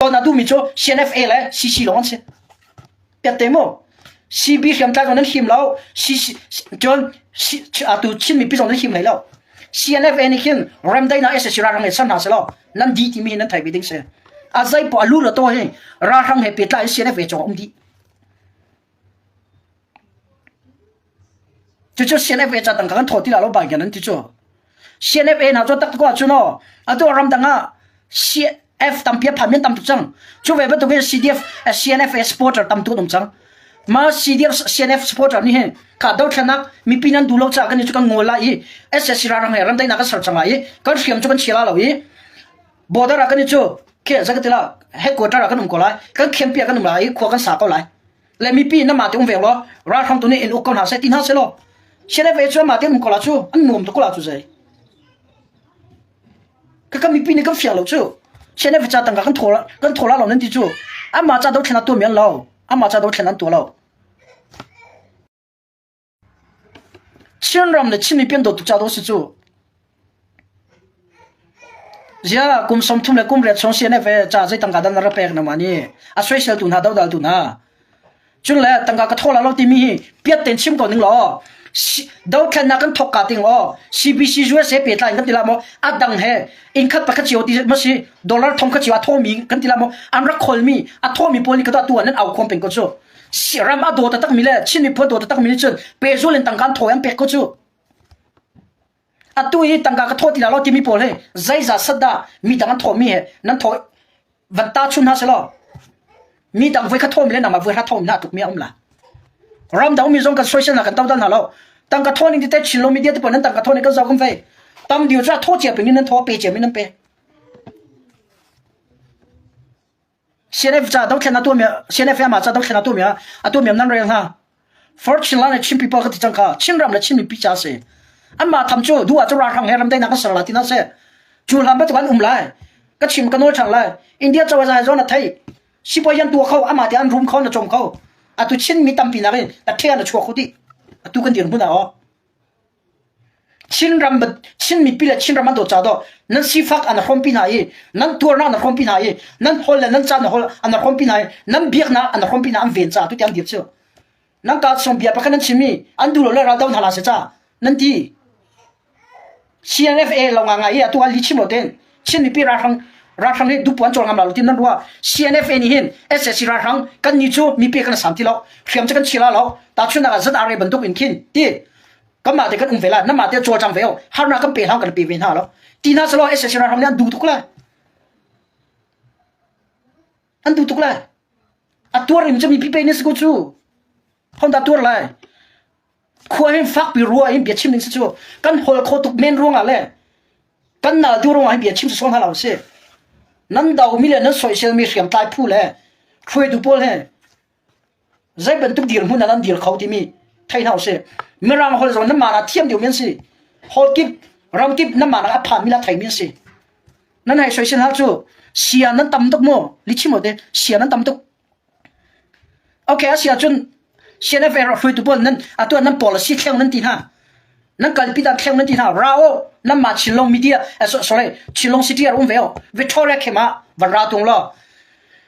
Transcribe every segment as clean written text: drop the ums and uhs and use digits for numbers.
thon na du mi cho CNFA le CC long se temo CB hiam ta gon him lo CC jon atu chin mi pi jon him lai lo CNFA ni kin ram dai na SSC ra rang he san ha se lo nan di ti mi nan thai bi ding se azai po alu lo to he ra rang he pe ta CNFA cho di cho CNFA cha tang kan thoti la lo ba gan ti cho CNFA na cho tak ko chu no atu ram danga CF tam pia phamen tam tu chang chu ve ba to CDF CNFA supporter tam tu dum chang ma CDF CNF supporter ni he ka do thana mi pinan du lo cha kan chu kan ngola i SSC ra rang he ram dai na ka sar changa i kan fiam chu kan chila lo i border kan chu ke za ka tila headquarter kan um ko lai kan khem pia kan um lai kho kan sa ko lai le mi pi na ma tung ve lo ra thang tu ni in ukon ha se tin ha se lo CNFA chu ma te um ko la chu an nom to ko la chu zai ka mi pi ni kan fiam lo chu CNFA cha tang kan thola lo nan ti chu ama cha do thana tu mian lo ama cha do thana tu lo ram de chimi pian do tu cha do si chu ja kum som thum le kum re chong CNFA cha zai tang ga dan ra pek na mani a social tu na do dal tu na chun le tang ga ka thola lo ti mi piat ten chim ko ning lo đâu khen na kan thok ka ting o CBC USA pe tla ngam tila mo adang he in khat pakha chioti masi dollar thong kha chiwa thomi kan tila mo amra kholmi a thomi poli ka tu an au khom pen ko chu siram a do ta tak mile chini pho do ta tak mile chun pe zul tang kan thoyam pe ko chu a tu yi tang ka thoti la lo ti mi pol he zai za sada mi tang thomi he nan thoi van ta chun ha se lo mi tang voi kha thomi le na ma voi ha thom na tuk mi am la ram dau mi zong ka social na kan tau dan ha lo tang ka thoni ti te chilo media te pon tang ka thoni ka za kum fe tam diu cha tho che pe ni nan tho pe che mi nan pe CNF cha dau khena tu mi CNF ma cha dau khena tu mi a tu mi nan re ha for chila na chim people ka ti chang ka chin ram la chin mi pi cha se an ma tham chu du a cha ra khang he ram dai na ka sar la ti na se chu lam ba tu kan lai ka chim ka no chang lai India cha wa za zo na thai si po yan tu khau ama ti an room khau na chom khau a tu chin mi tam pi na ge ta thia na chu khudi tu kan dir bu na o chin ram chin mi pila chin ram do cha do nan si fak an khom pi na yi nan tur na an khom pi na yi nan hol nan cha na hol an khom pi na yi nan biak na an khom pi na an ven cha tu tiang dir chu nan ka som bia pa kan chimi an du lo la ra daw na la se cha nan ti CNFA lo nga yi tu ali chimo ten chin mi pi ra thang he du puan chol ngam la tin nan ruwa CNFA ni hin SSC ra thang kan ni chu mi pi kan sam ti lo khiam cha kan chila lo ta chu na zat are ban duk in kin ti kama te kan vela na ma te cho chang veo har na kan pe hang kan pe ven ha lo ti na slo SSC ra thang nan du tuk la an du tuk la a tur rim cha mi pi pe ni su chu hon da tur la khoi hin fak pi ruwa hin bia chim ning su chu kan hol kho tuk men ruang a le kan na du ruang hin bia chim su song ha lo se nan dau mi le na social media riam tai phu le khoi du pol he zai ban tuk dir mun nan dir khau ti mi thai nau se mirang hol zo na ma na thiam diu men si hol kip ram kip na ma na pha mi la thai men si nan hai social ha chu sia nan tam tok mo li chi mo de sia nan tam tok okay sia chun CNFA khoi du pol nan atu nan policy theng nan ti ha nan kalpi da theng nan ti ha rao nan ma chilong media sorry chilong city ar veo Victoria khema vara tung lo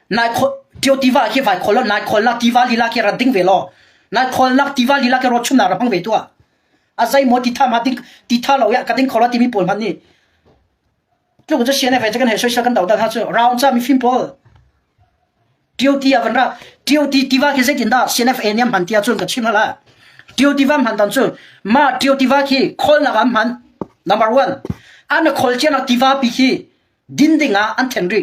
nai kho tio tiva ke vai khol nai khol na tiva lila ke ra ding velo nai khol na tiva lila ke ro chum na ra pang ve to azai mo ti tha ma ti tha lo ya ka ding khola ti mi pol man ni lu ko CNFA cha kan he social kan dau da ha chu round cha mi film pol tio ti avan ra tio ti tiva ke se tin da CNFA niam han tia chun ka chim la tio tiva han tan chu ma tio tiva ki khol na gam han number 1 an khol chen na tiva pi ki din dinga an thenri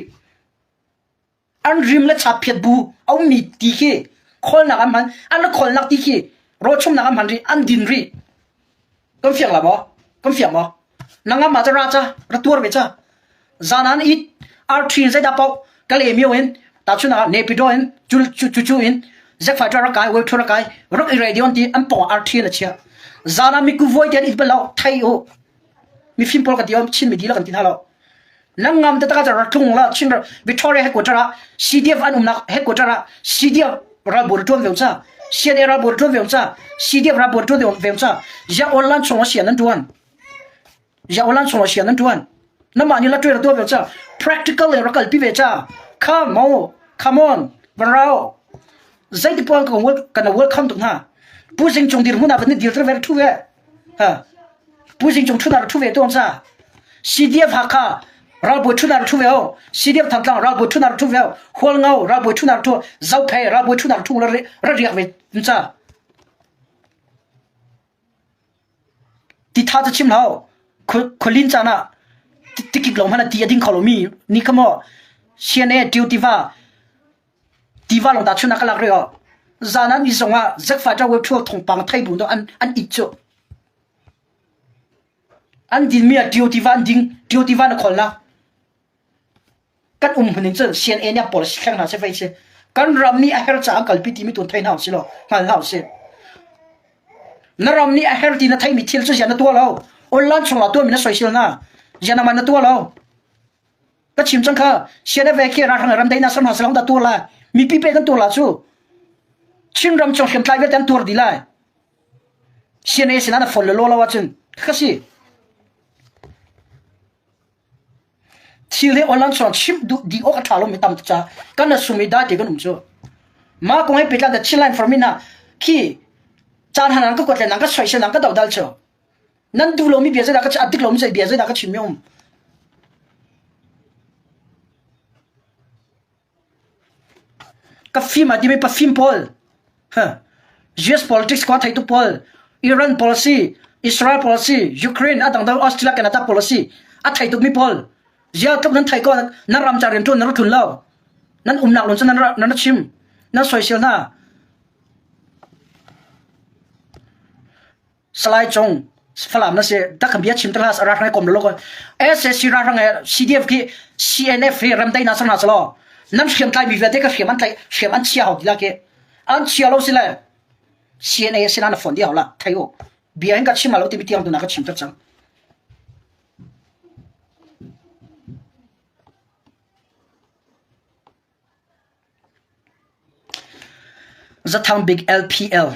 an rim la cha phet bu au mi ti ki khol na gam han an khol nak ti ki ro chum na gam han ri an din ri kom fiang la bo kom fiang mo nanga ma cha ra cha ra tur ve cha zanan it r3 sai da pau ka le mi wen ta chu na ne pi do en chu in zak fa tra kai we thora kai rock radio ti an po r3 la chia zana mi ku voi ten it belau thai o mi film pol ka diom chin mi di la kan tin halo nangam ta ka ra tung la chin Victoria headquarter CDF an umna headquarter CDF ra bor ton ve cha CDF ra bor ton ve cha CDF ra bor ton ve cha ja online chong sia nan tuan ja online chong sia nan tuan na ma ni la twa to ve cha practical ra kal pi ve cha come on van rao zai di pon ko kana welcome tung ha pusing chung dir huna ban dir ver thu ve ha pusing chung thu na thu ve ton sa CDF haka ra bo thu na thu ve o CDF thang tang ra bo thu na thu ve hol ngau ra bo thu na thu zau phe ra bo thu na thu ra riak ve cha ti tha cha chim lao kholin cha na ti ki glom hana ti ading kholomi ni kamo CNA duty va diva long da chuna kala ryo zana ni zonga zakfa ja we thu thong pang thai bu do an icho an din mi duty van ding duty van kholla kan hunin chen CNA nya policy khang na se fai se kan ram ni a her cha kal pi ti mi tun thai na si lo ngal hau se na ram ni a her ti na thai mi thil chu ya na to lo online chung la to mi na social na ya na man na to lo ka chim chang kha CNA ve ke ra thang ram dai na sam ha salang da to la mi pi pe kan to la chu chin ram chong khem tlai ve tan tur di lai CNA sina na fol lo la wa chen khasi thile online chong chim du di o ka thalo mi tam cha kan na sumi da te kan um chu ma ko ai pe tla da chilan for me na ki chan hanan ka ko tle nang ka choi se nang ka daw dal chu nan du lo mi bia za da ka cha adik lo mi se bia za da ka chim yom ka film adi me pa film pol ha US politics ko thai tu pol Iran policy Israel policy Ukraine adang da Australia Canada policy a thai tu mi pol ya tlok nan thai ko na ram cha ren tu na thun lo nan nak lon chan na chim na social na slide chong falam na se da kham bia chim tala ra ra kom lo ko SSC ra ra CDF ki CNF ram dai na san ha slo nam khem tai mi ve te ka khem an chia ho la ke an chia lo sila CNA sina na fon dia la thai o bia ka chima lo ti tiang tu na ka chim ta chang zathang big LPL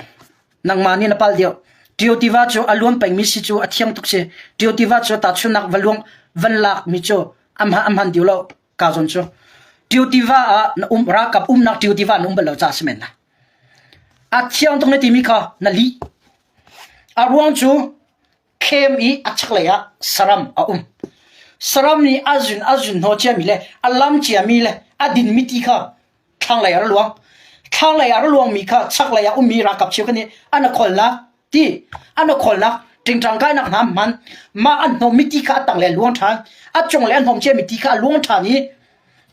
nang mani na pal dio diotiva cho alum peng mi si chu athiang tuk se diotiva cho ta chunak valung van lak mi cho amhan diulo ka zon cho diotiva a ra kap nak diotiva na balo cha semen la athiang tung ne ti mi kha na li arwang chu kem I achklaya saram a saram ni azun no cha mi le alam cha mi le adin mi ti kha thang la ya luang khang la ya luang mi kha chak la ya mi ra kap chiu ka ni ana khol la ti ana khol la ting tang kai nak nam man ma an no mi ti kha tang le luang than a chong le an hom che mi ti kha luang than ni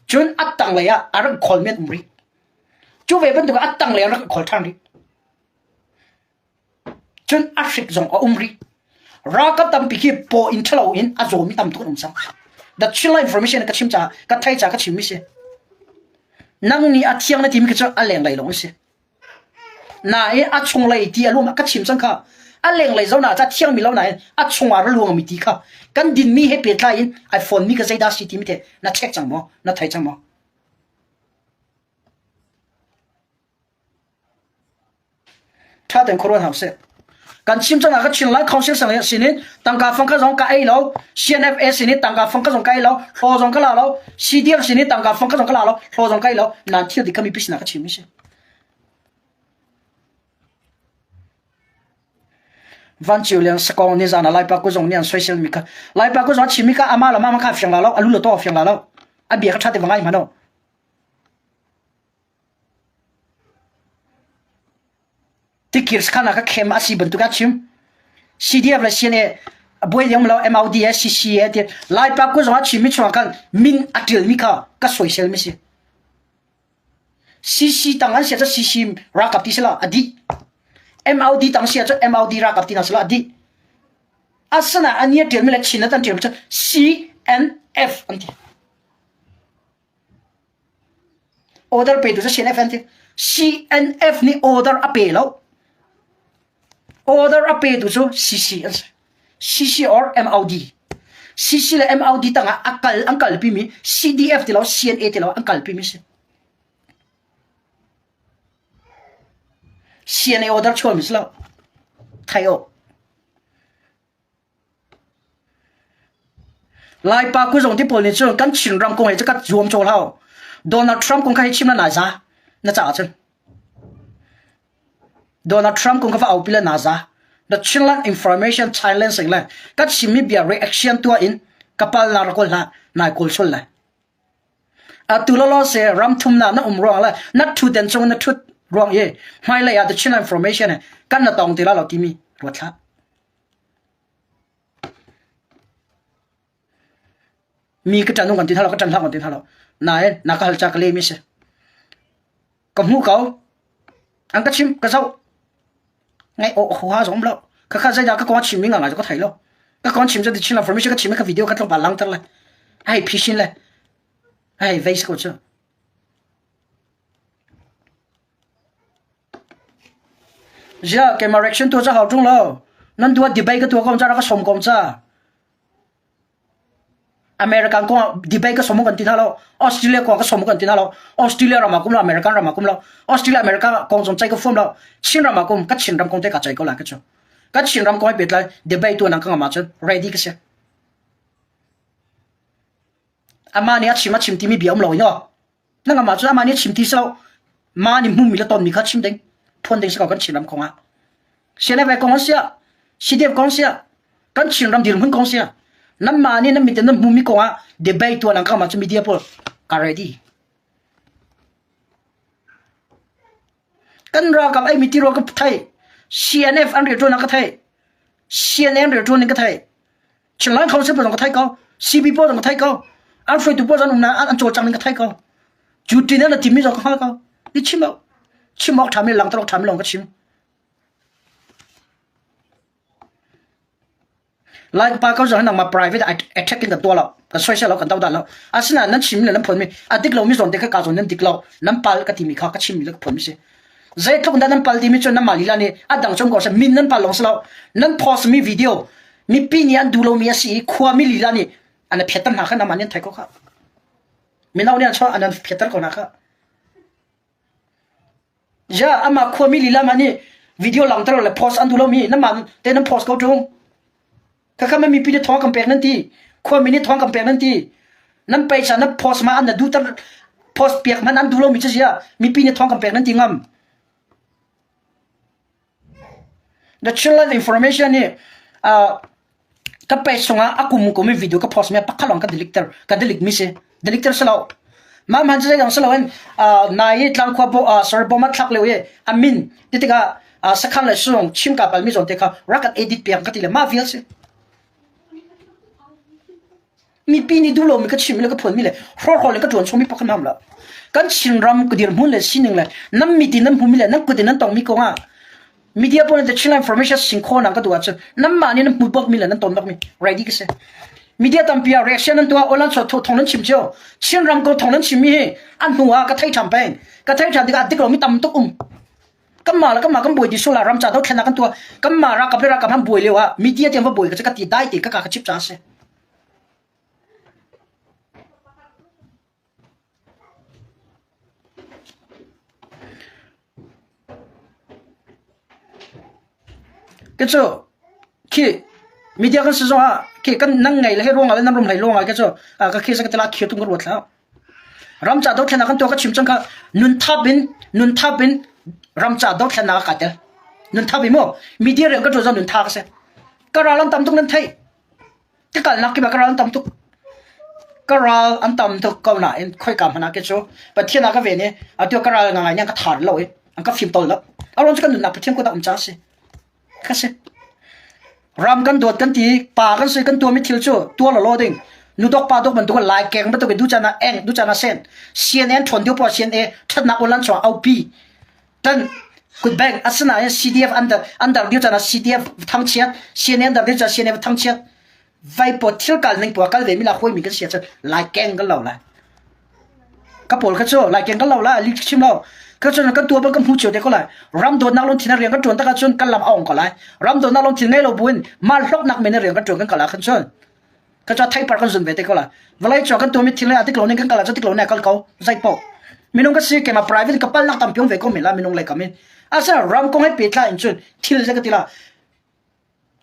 chun at tang le ya ar khol met mri chu ve ban tu at tang le ya khol thang ri chun ashik zong a umri ra kap tam pi ki po in thalo in a zo mi tam tu sam the chila information ka chim cha ka thai cha ka chim mi se nang ni athiang na tim ka cha aleng lai long se na e a chung lai ti alum ka chim sang kha aleng lai zo na cha thiang mi lo na a chung ar luang mi ti kha kan din mi he pe tla in iphone mi ka zai da si ti mi te na check chang mo na thai chang mo tha den koron house kan chim chang ka chin lai council sang ya sinin tang ka phong ka zong ka ai lo CNFS sinin tang ka phong ka zong ka ai lo ho zong ka la lo CDF sinin tang ka phong ka zong ka la lo ho zong ka ai lo nan thil di kami pisna ka chim mi se van chiu liang sakong ni zana lai pa ko zong nian social mi ka lai pa ko zong chim mi ka ama la ma ka fyang la lo alu lo to fyang la lo a bia ka tha te wangai ma no tikirs kana ka khem asi bantu ka chim CDF la CNA boy yam lo MOD SCC te lai pa ko zwa chim mi chwa kan min atil mi ka social mi si CC tangan sia cha CC ra kap ti sala adi MOD tang sia cha MOD ra kap ti na sala adi asana ania tel mi la china tan tel cha CNF anti order pe tu sa CNF anti CNF ni order ape lo order ape tu so CC or MOD CC la MOD tanga akal pi mi CDF ti lo CNA ti lo akal pi mi se CNA order chol mi slo thayo lai pa ku zong ti pol ni chu kan ching ram ko he cha ka zuam chol hao Donald Trump cũng khai chim là nà giá nó trả chân Donald Trump cũng có vào pila nà giá the children information challenge là các chim mi bia reaction tua in kapal na rakol la nai kol sol la atulolo se ram thum na umrong la na thu den chong na thu wrong ye mai la ya the children information kan na tong tila lo kimi rotha mi ka tanung kan ti thalo ka tan thang kan ti thalo nai na ka hal cha ka le mi se kam hu kau ang ka chim ka sau ngay ô hoa giống lâu các gia các con chim mình ngang có thấy lâu các con chim cho thì chim là formation các chim các video các bạn lăng thật là hay pishin là hay face của chứ giờ cái mà reaction tôi ra hậu trung lâu nên tôi debate cái tôi con ra nó có sống con cha American ko debate ka somo kan tinalo Australia ko ka somo kan tinalo Australia ra makum lo American ra makum lo Australia America kong som chai ko form lo chin ra makum ka chin ram kong te ka chai ko la ka cho ka chin ram ko bet la debate tu nang ka ma chen ready ka se amani a chima chim ti mi biom lo no nang ma chu amani chim ti so ma ni mu mi la ton mi kha chim ding phon ding se ka kan chin ram kong a sene ve kong sia sidep kong sia kan chin ram dir mun kong sia nam mani nam miten nam mumi ko a debate to nang ka ma chu media pol ka ready kan ra ka ai miti ro ka thai CNF an re to nang ka thai CNN re to nang ka thai chlai khau se po nang ka thai ko CB po nang ka thai ko an free to po jan na an cho chang nang ka thai ko ju tin na tim mi zo ka ko ni chimok tham mi lang ta tham long ka chim like pa ko zo nang ma private attacking the tola ka social lo kan taw da lo asina nan chim le nan phon mi adik lo mi zon te ka zo nan dik lo nan pal ka ti mi kha ka chim mi le phon mi se zai tlok nan pal ti mi chon na mali la ni adang chong ko sa min nan pal long slo nan post mi video mi pi ni an du lo mi asi khwa mi li la ni ana phetan na kha na manin thai ko kha mi naw ni an cho anan phetar ko na kha ja ama khwa mi li la mani video lang tro le post an du lo mi na man te nan post ko tung kaไม่มีปีนี้ท้องกำแพงนั่นทีความมีนี่ท้องกำแพงนั่นทีนั่นไปฉันนั่นโพสมาอันนั้นดูแต่โพสเปียกมันอันดูเรามีเสียมีปีนี้ท้องกำแพงนั่นทีงำ the children information นี่ก็ไปส่งอากุมก็มีวิดีโอก็โพสมาปักขลองกับ delictor มิเส delictor สลาวมามันจะยังสลาวนนายทางขวบsorry บอมาทักเลยอามินที่ที่ก็สักครั้งเลยส่งชิมกับมิจอนเด็กเขารักกัน edit เปียกกันทีเลยมาเฟียสิมีปีนี้ดูโลมีก็ชิมแล้วก็ผลมีเลยเพราะคนเลยก็โดนชมมีปักน้ำละกันชิมรำก็เดี๋ยวมุ่งเลยสิ่งหนึ่งเลยน้ำมีดีน้ำหุ่นมีเลยน้ำก็เดี๋ยวน้ำต้องมีกงอ่ะมีเดียพวกนั้นจะชิม information สิ่งข้อนั้นก็ตัวจน้ำมันนี่น้ำปุ่นปักมีเลยน้ำต้นปักมี ready ก็เสียมีเดียตั้มปีอะ reaction นั้นตัวโอลันชดทงนั้นชิมเจ้าชิมรำก็ทงนั้นชิมมีอันหัวก็ไทยทำเป็นก็ไทยทำที่ก็ติดเรามีตั้มตุกก็มาแล้วก็มาก็บวยดิสุลารำจัดเขาแค่นั้นกันตัวก็มารักกับเรื่องรักกับทำบวยเลยว่ะมีเดียเตรียมว่าบวยก็จะกติได้ติดก็กะชิบจ้าเสียก็จะคือมีเดียกันสิจ้าคือกันนั่งไงเลยให้ร่วงอะไรนั่งรวมไหลร่วงอะไรก็จะก็คือสักตลาดเขียวตุ้งกระโดดแล้วรำจัดดอกแค่นั้นกันตัวก็ชิมจังก็นุนทับบินรำจัดดอกแค่นั้นก็เดี๋ยวนุนทับบินมั้งมีเดียเรื่องก็จะนุนทับก็เสียก็เราลังตำตุกนั่นไทยที่กันนักกี่แบบก็เราลังตำตุกก็เราอันตำตุกก็หน่อยค่อยกำพนักก็จะไปเที่ยวนักก็เวนี่เอาเดี๋ยวก็เราไงยังก็ถอดเลยอันก็ฟิล์มต้นแล้วเอาลงจะกันนุนนักไปเที่ยวก็ต้องจ้าสิก็เสียรำกันโดดกันทีป่ากันสิกันตัวไม่ทิ้งชั่วตัวละโลดิ่งนูดอกป่าดอกมันตัวลายแกงมันตัวเป็นดูจานะเองดูจานะเส้น CNN ทนเดียวพอ CNN ทัดนักวันชัวเอาปีตั้งกุดแบงอัศนัย CDF อันดับเดียวจานะ CDF ทั้งเชียร์ CNN ดับเดียวจานะ CNN ทั้งเชียร์ไว้ปวดเที่ยวกันหนึ่งปวดกันเลยมีละคุยมีกันเสียจะลายแกงกันเราละกระโปรงกันชั่วลายแกงกันเราละลิขิตเราก็จนกันตัวเป็นกันผู้เชี่ยวเด็กก็เลยรำโดนนักลงทีนเรียนกันจนตะกันจนกันลำอ่องก็เลยรำโดนนักลงทีนไงเราบุญมาลอกนักเมนเรียนกันจนกันก็เลยกันจนก็จะไทยปากกันจนเวทีก็เลยเวลาจอกันตัวมีทีนเลยอาทิตย์หลงนี่กันก็เลยจะทิตย์หลงเนี่ยก็เขาใจปอกมีน้องก็ซื้อเก็บมา private กับปั้นนักตำพิ้งเวก็มีละมีน้องเลยก็มีอาศัยรำก็ให้เปิดละอินจนทีละจะกันทีละ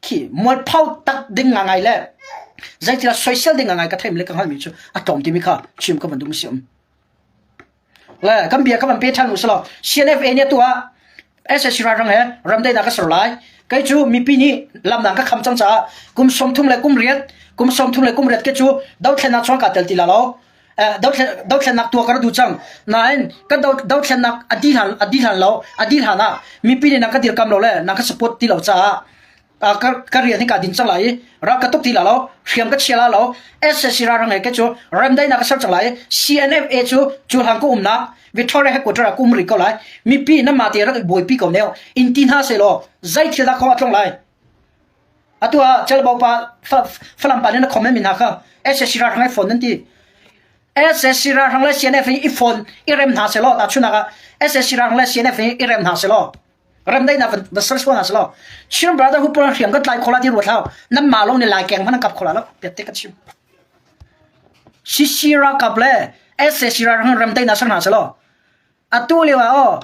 ขี้มวยเผาตักดึงง่ายเลยใจทีละ social ดึงง่ายก็ไทยมีเลยก็ให้มีจนอะตอมที่มีค่ะชิมก็มันดูไม่เสียม là cam bia các bạn biết thằng u slo CNFA nya tua SSC ra rang he ram dai na ka sor lai cái chú mi pi ni làm nàng các khăm trong cha kum som thum le kum riết cái chú đâu thèn na chong cả tel ti la lo đâu thèn nak tua cả du chang nain cái đâu thèn nak adi han na mi pi ni na ka dir kam lo le na ka support ti lo cha cái riết thì cả din chang lai ra ka tok ti la lo khiam ka chela lo SSC ra rang cái chú ram dai na ka sor chang lai CNFA chú hang ko na Victoria hay quarter kum ri ko lai mi pi na ma te ra boy pi ko neo in tin ha se lo zai thila ko atlong lai atua chal bau pa falam pa na comment min ha kha SSC ra hang phone nanti SSC ra hang la CNF i phone i rem na se lo ta chuna ka SSC ra hang la CNF i rem na se lo ram dai na the search phone na se lo chim brother hu pura khiam ka lai khola ti ro thao nam ma lo ni lai keng man kap khola lo pete ka chim CC ra kap le SSC ra hang ram dai na sang na se lo atu le wa o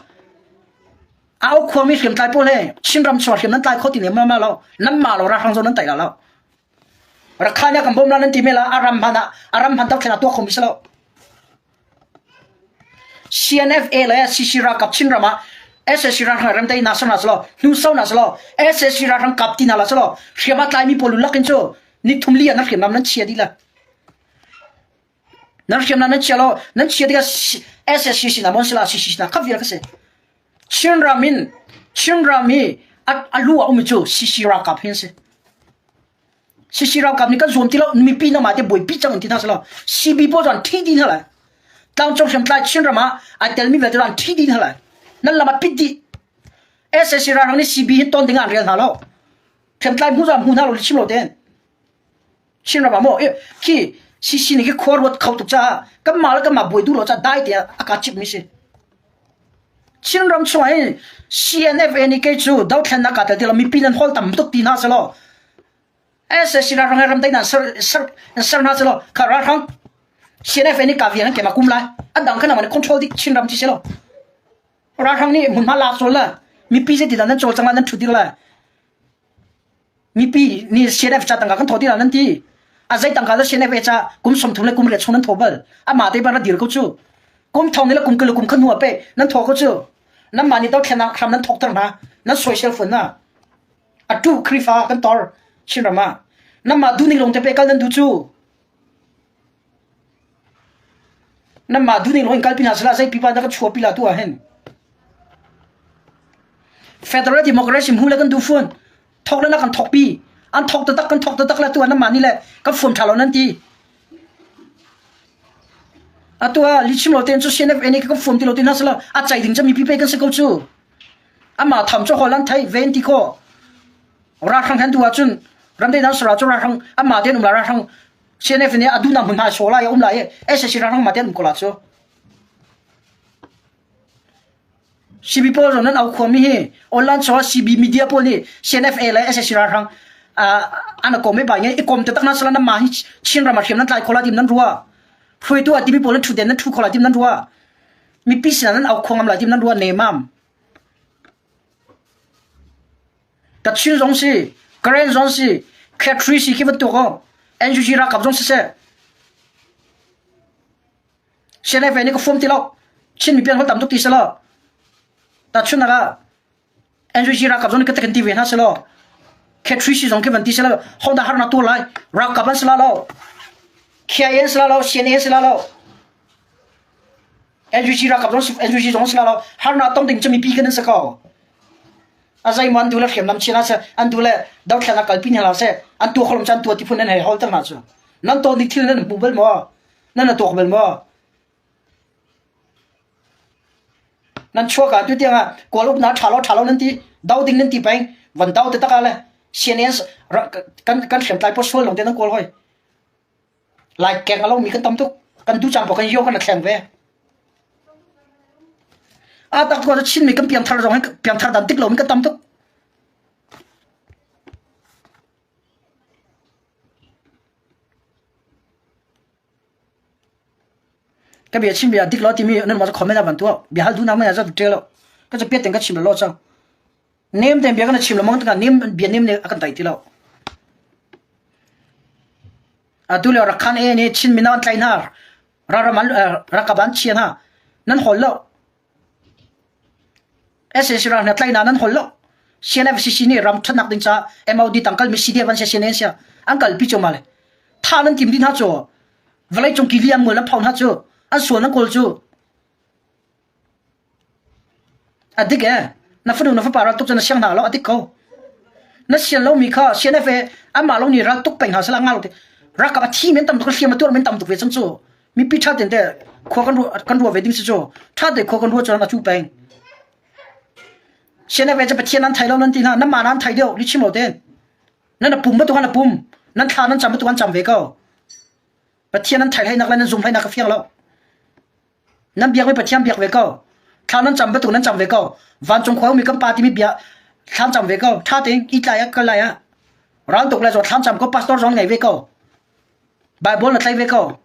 ao khom mi khiam tai po le chim ram chwa khiam nan tai khoti ne ma lo nam ma lo ra hang zo nan tai la lo ra khanya kam bom la nan ti mela aram han tak thena to khom mi selo CNFA le CC ra kap chin rama SSC ra ram dai na sana selo nu sau na selo SSC ra ram kap ti na la selo khiama tai mi polu lakin cho ni thum li na khiam nam nan chia di la nan khiam nan chia lo nan chia di ga SSC na mon sela CC na kap vi ka se chin rami alu a umi cho CC ra kap hin se CC ra kap ni ka zoom ti lo mi pi na ma te boy pi chang ti na selo CB po jan thi di na la tang chong shem tlai chin rama I tell me that ran thi di na la nan la ma pi di SSC ra ni CB hin ton ding an real na lo shem tlai mu jam hu na lo chim lo den chin rama mo ki CC ni ki khor wat khau tu cha ka ma la ka ma boy du lo cha dai te aka chip mi se chin ram choi CNFA ni ke chu dau thlan na ka ta de mi pi nan hol tam tok ti na selo SSC ra rang ram dai na sar na selo ka ra rang CNFA ni ka vi han ke ma kum lai adang khana man control di chin ram ti selo ra rang ni mun ma la so la mi pi se ti dan chol chang nan thu di la mi pi ni CNF cha tang ka kan thodi la nan ti azai tang ka la CNF cha kum som thum le kum re chon nan thobal a ma te ba na dir ko chu kum thong ni la kum kul kum khan huwa pe nan tho ko chu nan ma ni to khana kham nan thok tar na nan social phone na a tu krifa kan tor chin rama nan ma du ni long te pe kal nan du chu nan ma du ni long kal pina sala zai pipa da ka chua pila tu a hen federal democracy mu la kan du phone thok la na kan thok pi an thok ta tak kan thok ta tak la tu nan ma ni le ka phone thalo nan ti atua lichim lo ten chu CNF ene ka phone ti lo tin na sala a chai ding cha mi pi pe kan se ko chu ama tham cho holan thai ven ti ko ra khang han tu a chun ram dai na sura chu ra khang ama ten um la ra khang CNF ne adu na mun ha so la ya la ye SSC ra khang ma ten ko la chu CB po ro nan au khom mi he online so CB media po ni CNF la SSC ra khang ana ko me ba nge e kom te tak na sala na ma hi chin ra ma khem nan tlai khola dim nan ruwa phoi tu ati bi polan thu den nan thu khola dim nan ruwa mi pi sa nan au khongam la dim nan ruwa ne mam ta chin zong si karen zong si khatri si ki tu ko NUG ra kap zong se CNF ni ko form ti lo chin mi pian hol tam tu ti sa lo ta chun na ga NUG ra kap zong ka ta kan ti ve na sa lo khatri si zong ke ban ti sa lo honda har na tu lai ra kap ban sa lo KIN selalu, CNA selalu, NUG ra kap NUG zong selalu, har na tong ding chami pi kan sakau. Azai man dula khem nam china se, an dula dau thana kalpin hala se, an tu kholom chan tu ti phun nan hai hol tar na chu. Nan to dik thil nan bubel mo, nan na to bel mo. Nan chua ka tu tianga, kolop na thalo nan ti, dau ding nan ti bang, wan dau te takale, CNA kan khem tai po sol long te nan kol hoi. Lại kẹt alo mi kan tam tuk kan du chang po kan yo kan thang ve a tak ko chin mi kan piam thar rong piam thar dan tik lo mi kan tam tuk ka bia chim bia dik lo ti mi nan ma comment da ban tu bia hal du na ma ya za tu lo ka cha pet ten ka chim lo chang nem ten bia kan chim lo mang ta nem bia nem ne akan tai ti lo adule ra khan e ne chin mina tlai na ra man ra ka ban chi na nan hol lo ss ra na tlai na nan hol lo siana vcc ni ram thanak ding cha mod tangkal mi cd ban se sian sia angkal pi chomale tha nan tim din ha cho valai chong kiliam ngol na phaun ha cho an so na kol chu adik na fu na fa para tuk chana siang na lo adik ko na sian lo mi kha sian fe ama lo ni ra tuk peng ha sala ngal ra ka thi men tam tuk siam tur men tam tuk ve chang chu mi pi tha den de kho kan ru ve ding chu tha de kho kan ru cho na chu peng现在为这不天南台了，恁地那马南台掉，你去冇得？那ปุ่ม不多看那ปุ่ม，恁他恁站不多看站为高，不天南台来那个恁dùng来那个飞了，恁别为不天别为高，他恁站不多恁站为高，万中快咪跟巴蒂咪别，他站为高，他等一来呀个来呀，然后读来说他站个巴多少年为高，Bible 那来为高，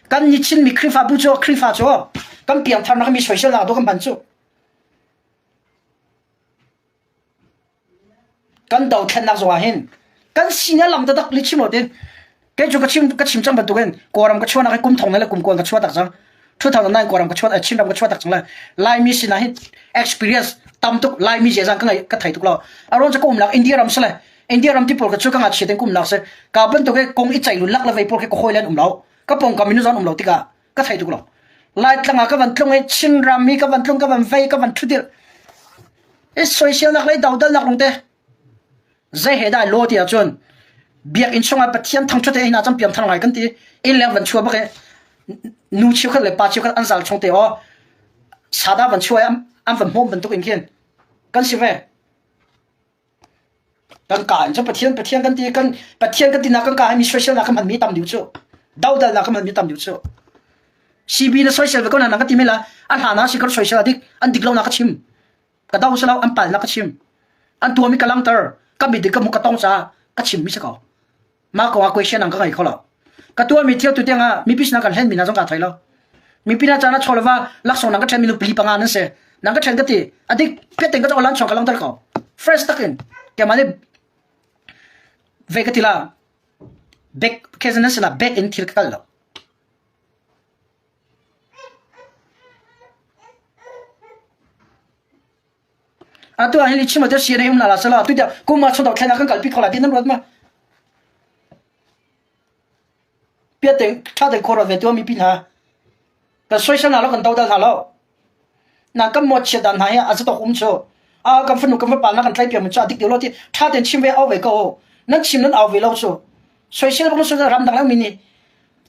跟你亲咪开发不做，开发做，跟别他那个咪水小那都跟办做。กันดาวแค่นักสวาหินกันสิ่งนี้ลำตะดักลิชิมหมดเองแกจูก็ชิมจังบัดตัวเองกอรำก็ชวนอะไรกุมทองนี่แหละกุมกวนก็ชวนตักจังทุกทางนั้นกอรำก็ชวนชิมรำก็ชวนตักจังเลยลายมีสินะหิน experience ตำตุกลายมีเจจังก็ไงก็ไทยตุกเราอารมณ์จะกุมหลักอินเดียรำสิเลยอินเดียรำที่พวกก็ชวนก็งัดเสียงกุมหลักเสียกับเป็นตัวแกกงอิจฉาหลุดลักเลยไปพวกแกก็คอยเล่นเราก็ปงกับมินุษย์เราติกาก็ไทยตุกเราลายตั้งก็วันตรงไอ้ชินรำมีก็วันตรงก็วันไฟก็วันทุเดียวไอ้โซเชียลนักเลยดาวดันนักลงเตะใจเหตุได้โลที่จนเบียกอินช่วงไอ้ปะเทียนทั้งชุดเองน่าจะเปลี่ยนทางไหนกันทีอินแล้ววันชั่วพวกนูชิวกันเลยป้าชิวกันอันสารชงเตอ๋อสาดาวันชั่วอันวันโฮมเป็นตุกอินเขียนกันสิเว้กันการจะปะเทียนกันทีกันปะเทียนกันทีนักกันการให้มีโซเชียลนักมันมีตามดิวชั่วดาวดันนักมันมีตามดิวชั่วซีบีในโซเชียลก็นักกันทีไม่ละอันหาหน้าสิก็โซเชียลดิอันดิกเรานักชิมกระดาวสลาวอันปั่นนักชิมอันตัวมีกำลังเตอร์ก็มีเด็กก็มุกกระต้องจ้าก็ชิมไม่ใช่เขามากกว่าคุยเช่นนั้นก็ไงเขาหรอกก็ตัวมีเที่ยวตัวเดียงอ่ะมีพิษนักการเห็นมีน่าสงการไทยแล้วมีพิษนักจานะชอลว่าลักษณะนักก็เทนมีนุปลีปังงานนั่นเสียนักก็เทนก็ตีอดีตเพื่อนเต็งก็จะเอาล้านชองกำลังเตอร์เขาเฟรชตักอินแกมาเนี่ยเวกติละเบกแค่นั้นสิละเบกอินทิลกันแล้วอ่ะตัวเห็นลิชิมจะเสียในหุ่นละสละตัวเดียวกูมาชดดอกแค่นักกันปีเขาละที่นั่นรถมาเปียเต็งถ้าเด็กคนเราเวตัวมีปัญหาก็ช่วยฉันแล้วกันตัวเดียวแล้วนักก็หมดเสียดันหายอาจจะต้องอุ้มโชกันฝนุกันฝปานนักกันไล่เปียมันจะดิกเดียวรถที่ถ้าเด็กชิมเวเอาไว้ก็นั่นชิมนั่นเอาไว้แล้วโชช่วยฉันพวกเราช่วยรำดังแล้วมินิ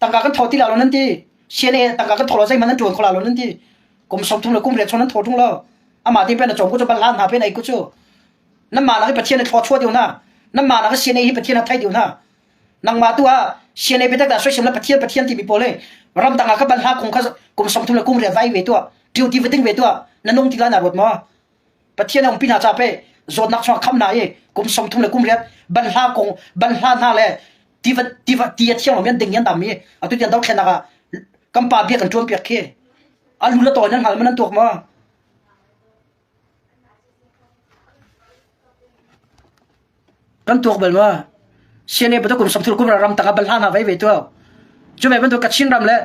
ต่างกันทอที่เรานั่นที่เสียเนี่ยต่างกันทอเราใจมันนั่นจวนคนเรานั่นที่กุมสมทุนเลยกุมเรียนชนนั้นทอทุ่งแล้วอามาที่เป็นจงก็จะบรรลันหาเป็นไอ้กูชูนั่นมาแล้วให้ประเทศในทอชั่วเดียวนะนั่นมาแล้วก็เสียในให้ประเทศในไทยเดียวนะนังมาตัวเสียในเป็นตั้งแต่ช่วยชิมแล้วประเทศที่มีโปรเลยรำต่างกันบรรลันคงเขากุมสมทุนเลยกุมเรียนไว้เวตัวดิวที่วิ่งเวตัวนั่นนุ่งที่ร้านนารถมาประเทศนั้นปีน่าจะไปโจดนักชกคำนายกุมสมทุนเลยกุมเรียนบรรลันคงบรรลันหาเลยที่เที่ยวมันดึงยันดำมีเอาตัวยันดาวแค่นั้นก็กำปาเบียกันจวนเปียกเขี้ยอันรู้ละตัวนั้นหามันนั่นตัวมากันตัวแบบว่าเชียนี่เป็นตัวกลุ่มสมทุนกลุ่มรำต่างกันบรรลันหาไว้เวตัวจุดแบบเป็นตัวกัดชินรำเลย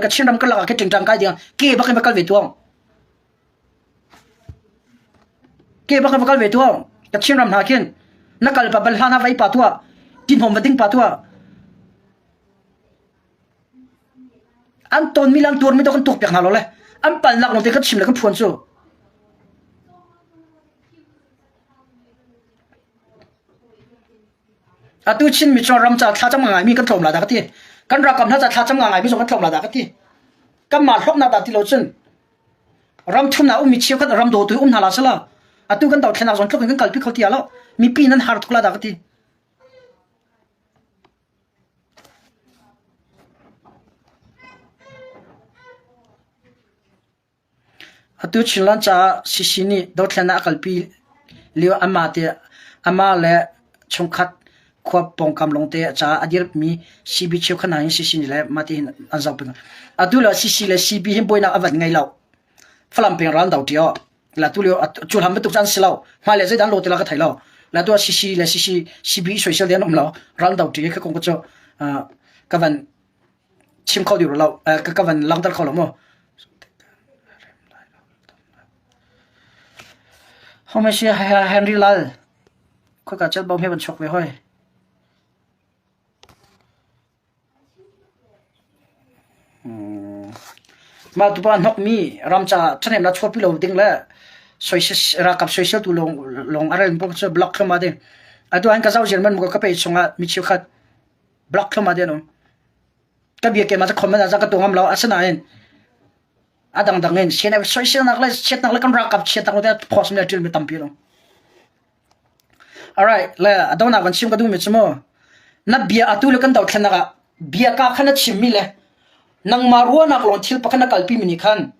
กัดชินรำก็หลักแค่จริงจังกันเดียวเก็บบักให้บักกันเวตัวกัดชินรำหาเขียนนักการปะบรรลันหาไว้ป่าตัวดินหอมมาดิ้งป่าตัวอันตอนมีลังตัวไม่ต้องกันตกเปียกหาเราเลยอันปั่นหลักลงเตะก็ชิมแล้วก็พวนสู้อาตุชินมีจอรำจ่าท่าจำงายมีกันถมหลาดากที่กันรักกับท่าจ่าท่าจำงายมีส่งกันถมหลาดากที่กันมาลบนาดาที่เราชินรำทุ่มนามีเชี่ยวกันรำโดตัวนาลาสละอาตุกันดาวแค่นาส่งทุกคนกันกัลพิเขาที่แล้วมีปีนั้นหาทุกลาดากที่อาตุชินลันจ่าสินี่ดาวแค่นากัลพิเลี้ยวอามาเตอามาเล่ชงคัดควบปองกำลงเตะจ้าอดีตมีซีบีเชียวขนาดนี้สินี่แหละมาที่อันเจ้าเป็นอะตุลซีเลยซีบีเห็นบ่อยนักอวัดไงเราฝรั่งเป็นร้านดาวเดียวแล้วตุลจุดทำเป็นตุกจันสิเรามาเลยจะดันโลเตละก็ไทยเราแล้วตัวซีบีสวยเสียเดียนอมเราร้านดาวเดียวแค่คงก็จะกัน chim khâu điều lâu các bạn lăng tật khâu lắm mà hôm nay sẽ Henry Lal có cả chất bông hay vẫn chọc về thôi mà tụi bạn học mi ramcha chân em là chốt lâu tiếng là social ra cặp social tụ long long ara import cho block không mà đi tụi anh cái giáo German một cái page xong à mi chịu khát block không mà đi nó cái việc cái màจะcomment ra cái tụi em lâu à anh đằng đằng nên xem em social nạc lại chat nạc lại con ra cặp chat nạc lại post mình trên bị tầm pi nó alright là đâu nào còn chim cái đúng mình mà na bia atu le kan dau thana ga bia ka khana chimmi le nang marwa nak lon thil pakana kalpi mini khan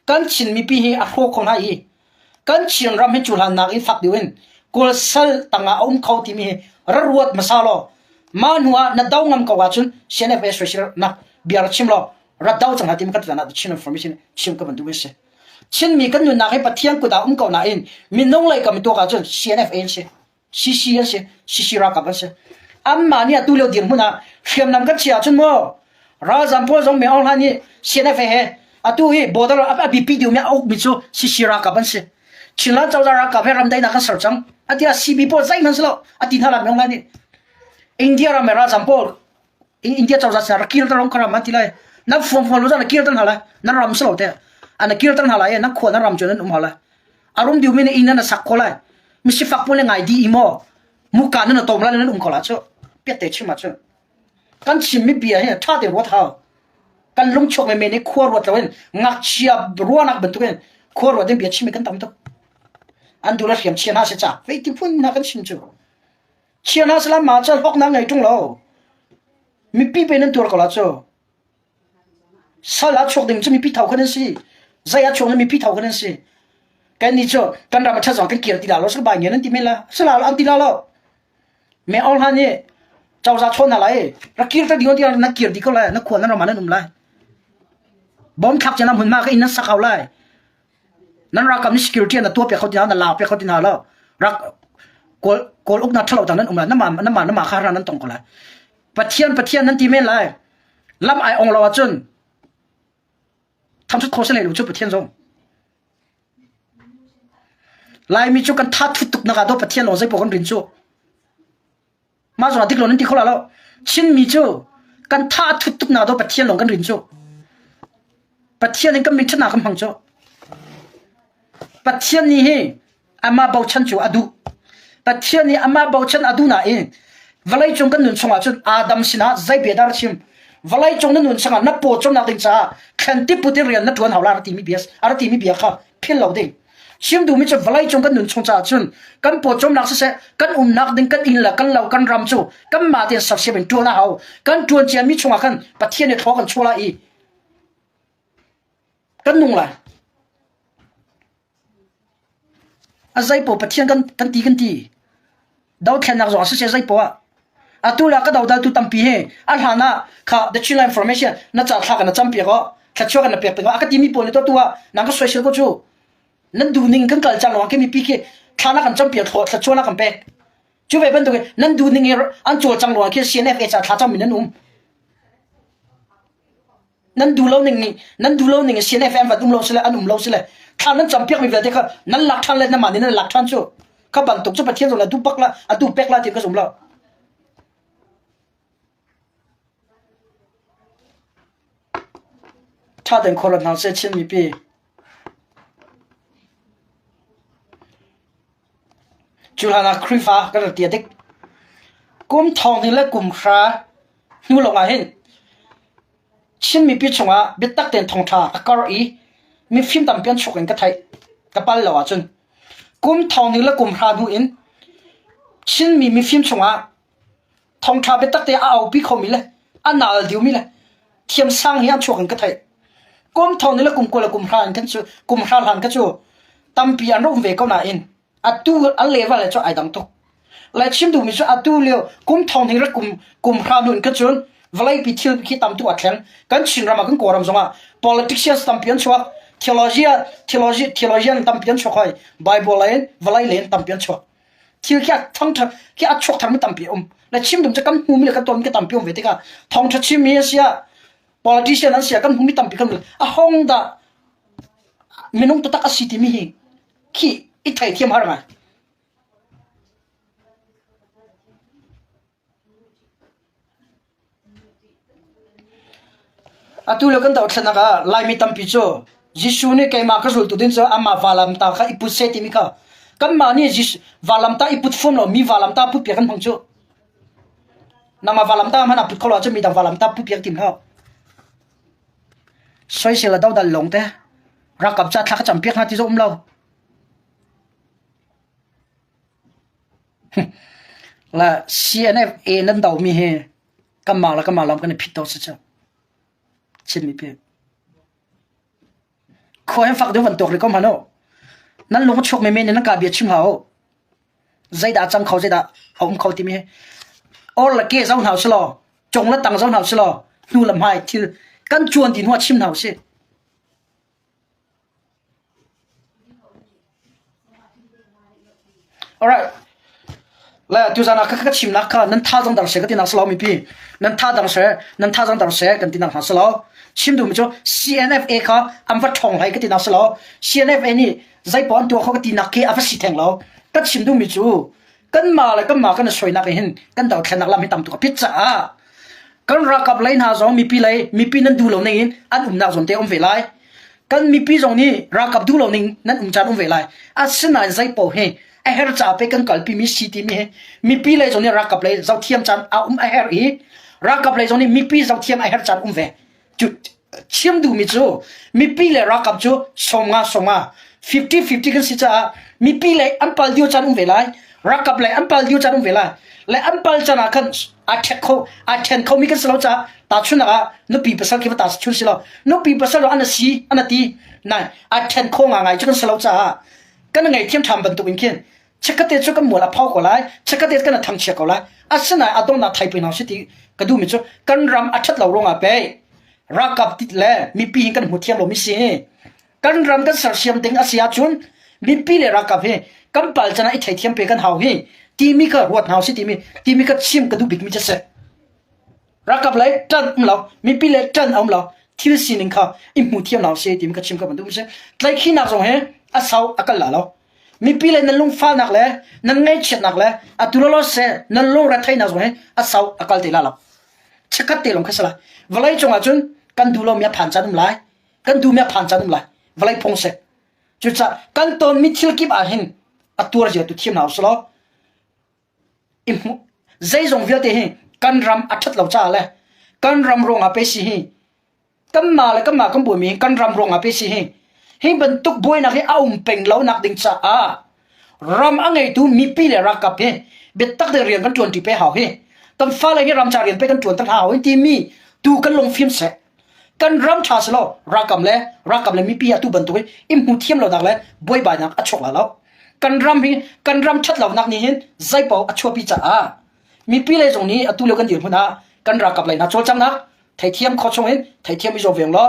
kan chin mi pi hi a kho khon hi kan chin ram hi chulhan nak in fak diwin kol sal tanga khau ti mi raruat masalo manwa na daw ngam ka wa chun cnfs research na biar chimlo ra daw chang hatim ka tana chin information chim ka ban du se chin mi kan nu na hai pathian ku da ko na in min nong lai kam to ka chun cnfn se cc se cc ra ka ba se amma ni atu lo dir muna khiam nam ka chia chun mo ra zampol jong me ong hani cnf he atu hi bodar a bp diu me ok mi chu cc ra ka ban se chinla chaw ra ka phe ram dai na ka sar chang atia cb po zai man slo ati thala me ong hani india ra me ra zampol india chaw za sar kil ta long kara ma tilai na phom phom lo za na kil tan hala na ram slo te ana kil tan hala ye na kho na ram chon hala arum diu me ne ina na sak kholai mi si fak pole ngai di imo muka na tom la na khola cho biết để chim mà chứ căn chim mi bia he tha de wat ha căn lung chok me ne khor wat lawen ngak chia ruwa nak bentuk en khor wat de bia chim kan tam to an du la khiam chia na se cha ve ti phun na kan chim chu chia na sala ma cha hok na ngai tung lo mi pi pe nan tur ko la cho sala chok ding chu mi pi thau kan si zaya chok mi pi thau kan si cái ni cho kan ra ma cha zo kan kir ti la lo sa ba nyen nan ti me la sala an ti la lo me all han ye cháu ra chôn lại, ra kia ta đi nó kia đi có lại, nó khuôn nó mà nó nằm lại, bom khắp trên năm hôm nay cái nó sắc hào lại, nó ra cầm security nó tua bẹtเขาtin nó lao bẹtเขาtin nó ra col ốc nó thâu tao nó lại, nó mà khai ra nó tông có lại, bắt thiên nó tìm lại, làm ai ông lao chân, thằng chút khó sẽ lại lúc chút bắt thiên rồi, lại mi chút cần thắt thút tục nó cả đó bắt thiên nó dây bộ con rình số mà rồi tích lộn thì khó là lo xin mi chú căn tha thut tục nào đó bắt thiên lòng căn rình chú bắt thiên nên căn mình chân nào căn bằng chú bắt thiên này he ama bao chân chú adu bắt thiên này ama bao chân adu na in valai trong căn nụn xong à chú Adam sina dây bể dar chim valai trong nụn xong à nắp bộ trong nào định cha khen tiếp bút riêng nắp tuan hậu la timi bias ara timi biak ha phiền lâu định chim du mi cho valai trong căn nụn xong cha chun căn bộ trong nào sẽ căn nạc định căn in là căn lâu căn ram chu căn mà tiền sập xe bên tuan hậu căn tuan chia mi chung à căn bắt thiên này thọ căn chua lại căn nung lại à dây bộ bắt thiên căn tí đâu khen nạc rồi sẽ dây bộ à tu là cái đầu tu tâm pi he anh hà na khá the chila information na chả khá cái na chăm pi ko khá chua cái na pi pi à cái timi po này tu à nàng cái social có chu nên du ning kan kal chang cái mi pi ke khá na kan chăm pi thọ khá chua na kan pe chu về bên tu cái nên du ning an chua chang lo cái cnf cha khá chăm mình nên nên du lâu ning cnf em và lâu sẽ là an lâu sẽ là khá nên chăm pi mi về thế khá nên lạc thang lên na mà nên lạc thang chu các bạn tục cho bắt thiên rồi là tu bắc la à tu pek la thì có dùng lo cha den ko la se chen mi pi chulana krifa ka ti dik kum thong ni le kum kha nu lo nga hin chen mi pi chunga bit tak ten thong tha akar i mi phim tam pian chokin ka thai ka pal lo a chun kum thong ni le kum kha nu in chen mi phim chunga thong tha bit tak te a au pi kho mi le anal diu mi le thiam sang hian chokin ka thai kum thong ni le kum ko la kum kha kan chu kum kha han ka chu tam pi an ro ve ko na in atu a level le cho ai dang to lai chim du mi chu atu leo kum thong ni le kum kha nun ka chun valai pi thil ki tam tu athen kan chin rama kan koram zonga politicians tam pian chwa theologian tam pian chwa khoi bible line valai len tam pian chwa thil kya thong tha ki a chok thang mi tam pi lai chim dum cha kam hu mi le ka tom ki tam pi ve te ka thong tha chim mi sia politician an sia kan humi tam pi kan a hong da minung to tak asiti mi hi khi I thai thiam har ma atu lo kan da thana ka lai mi tam pi cho jisu ne kai ma ka sul tu din cho ama valam ta kha ipu se ti mi kha kan ma ni jis valam ta iput form lo mi valam ta pu pi kan phang cho nama valam ta mana put kholo cho mi da valam ta pu pi tim kha soi se la dau da long te ra kap cha thak cham pi kha ti zo lo là CNFA nên đầu mi he cầm mà làm cái này phít đâu sao trên mi pe khôi em phật được vận tốc thì có mà nó nên lúc chụp mày nên nó cả biệt chim hậu dây đã trăng khâu dây đã ông khâu tim he all là kia giống hậu xí lo trồng là tăng giống hậu xí lo nu làm hai thì căn chuồn thì nó chim hậu xí alright là tu zana ka chim na ka nan tha jang dar se ka tin aslo mi pi nan tha jang dar se kan tin na aslo chim du mi cho CNFA ka am va thong hai ka tin aslo CNFA ni zai pon tu kho ka tin na ke a fa si theng lo ka chim du mi chu kan ma kan soi na ka hin kan dau thlan nak lam hi tam tu ka pit cha kan ra kap lai na zo mi pi nan du lo ning an na zon te om ve lai kan mi pi zong ni ra kap du lo ning nan chan ve lai a sina zai po he a her cha pe kan kalpi mi city mi pi le joni rakap le zau thiam chan a her I rakap le joni mi pi zau thiam a her chan ve chu chiam du mi chu mi pi le rakap chu songa 50-50 kan si cha mi pi le ampal dio chan ve lai rakap le ampal dio chan ve lai le ampal chana kan a then kho mi kan slo cha ta chuna no pi pasal ki ta chu silo no pi pasal lo ana si ana ti nai a then kho nga ngai chu kan slo cha kan ngai thiam tham ban tu in khen chakate chu kan mola phau ko lai chakate kan thang che ko lai asna adon na thai pe na siti kadu mi chu kan ram athat lo ronga pe rakap tit le mi pi kan hu thiam lo mi si kan ram kan sar siam teng asia chun mi pi le rakap he kan pal chana I thai thiam pe kan hau he ti mi ka ruat hau si ti mi ka chim kadu big mi cha se rakap le tan lo mi pi le tan om lo thil sining kha I mu thiam lo se ti mi ka chim ka ban du mi se tlai khi na zo he asau akal la lo mi pi le nan lung fa nak le nan ngai chet nak le atulo se nan lung ra thai na zo he asau akal te la lo chakat te long khasala walai chonga chun kan du lo mya phan cha dum lai kan du mya phan cha dum lai walai phong se chu cha kan ton mi thil kip a hin atur je tu thiam na so lo imu zai zong vial te he kan ram athat lo cha le kan ram rong a pe si hi kan ma kan bu mi kan ram rong a pe si hi hi ban tuk boy na hi aum peng lo nak ding cha a ram angai tu mi pi le rakap he bet tak de rian kan 20 pe haw he tam fa le hi ram cha rian pe kan 20 tak haw ti mi tu kan long phim se kan ram cha slo rakam le mi pi tu ban tu im hu thiam lo dak le boy ba nak achok la lo kan ram chat lo nak ni hin zai pau acho pi cha a mi pi le jong ni atu lo kan dir phuna kan rakap le na chol chang na thai thiam kho chong hin thai thiam I zo veng lo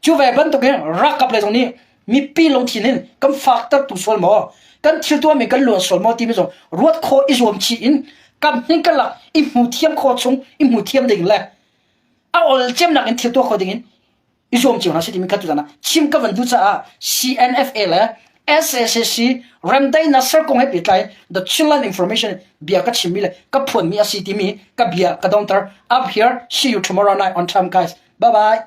chu ve ban tu ke rakap le jong ni mi pi long thin hin kam factor tu sol mo kan thil tu mi kan lo sol mo ti mi zo ruat kho I zom chi in kam hin kan la I mu thiam kho chung I mu thiam ding le a ol chem nak in thil tu kho ding in I zom chi na si ti mi ka tu na chim ka van du cha CNFA le SSC ramdai na sar kong he pitlai the children information bia ka chimi le ka phon mi a si ti mi ka bia ka downter up here see you tomorrow night on time guys bye bye